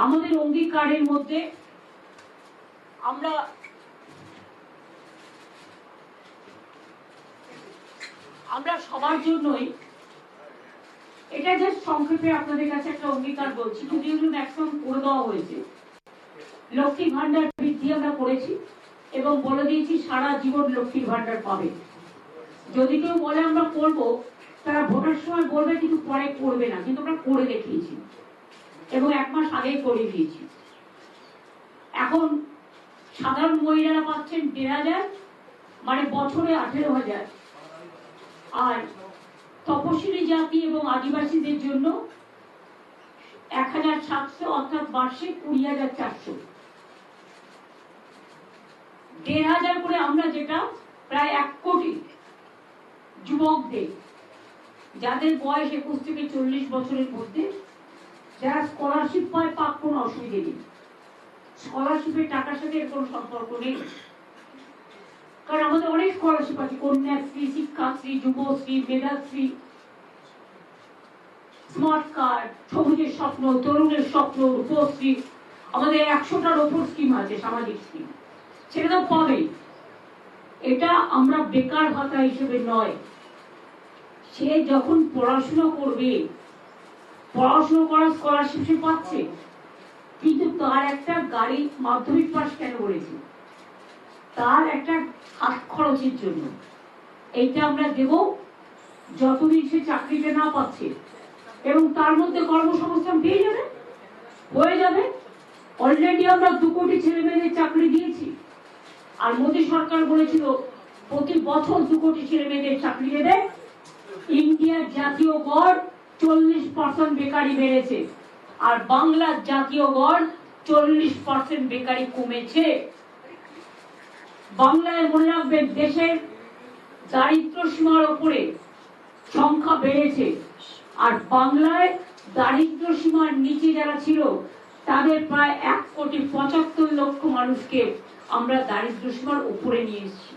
আমাদের অঙ্গীকারের মধ্যে আমরা সবার জন্যই, এটা জাস্ট সংক্ষেপে আপনাদের কাছে একটা অঙ্গীকার বলছি, যদি এগুলো ম্যাক্সিমাম করে দেওয়া হয়েছে। লক্ষ্মী ভান্ডার বৃদ্ধি আমরা করেছি এবং বলে দিয়েছি সারা জীবন লক্ষ্মীর ভান্ডার পাবে। যদি কেউ বলে আমরা করব, তারা ভোটের সময় বলবে কিন্তু পরে করবে না, কিন্তু আমরা করে দেখিয়েছি এবং 1 মাস আগেই করে দিয়েছি। এখন সাধারণ মহিলারা পাচ্ছেন 1,500, মানে বছরে 18,000, আর তপশিলি জাতি এবং আদিবাসীদের জন্য 1,700, অর্থাৎ বার্ষিক 20,400। 1,500 করে আমরা, যেটা প্রায় 1 কোটি যুবকদের, যাদের বয়স 21 থেকে 40 বছরের মধ্যে, যারা স্কলারশিপ পায়, পাক কোনো অসুবিধে নেই। স্কলারশিপের টাকার সাথে এর কোনো সম্পর্ক নেই, কারণ আমাদের অনেক স্কলারশিপ আছে, কন্যাশ্রী, শিক্ষাশ্রী, যুবশ্রী, মেধাশ্রী, স্মার্ট কার্ড, সবুজের স্বপ্ন, তরুণের স্বপ্ন, রূপশ্রী, আমাদের 100টার ওপর স্কিম আছে, সামাজিক স্কিম, সেটা তো পাবেই। এটা আমরা বেকার ভাতা হিসেবে নয়, সে যখন পড়াশোনা করবে, পড়াশোনা করার স্কলারশিপ সে পাচ্ছে, কিন্তু তার একটা গাড়ি, মাধ্যমিক পাস কেন করেছে, তার একটা হাত খরচের জন্য এইটা আমরা দেব যতদিন সে চাকরিটা না পাচ্ছে, এবং তার মধ্যে কর্মসংস্থান পেয়ে যাবে, হয়ে যাবে। অলরেডি আমরা 2 কোটি ছেলে মেয়েদের চাকরি দিয়েছি, আর মোদী সরকার বলেছিল প্রতি বছর 2 কোটি ছেলে মেয়েদের চাকরি দেবে। ইন্ডিয়ার জাতীয় গড় 40% বেকারি বেড়েছে, আর বাংলার জাতীয় গড় 40% বেকারি কমেছে। বাংলায় মনে রাখবেন, দেশের দারিদ্র সীমার উপরে সংখ্যা বেড়েছে, আর বাংলায় দারিদ্র সীমার নিচে যারা ছিল তাদের প্রায় 1,75,00,000 মানুষকে আমরা দারিদ্র সীমার উপরে নিয়ে এসেছি।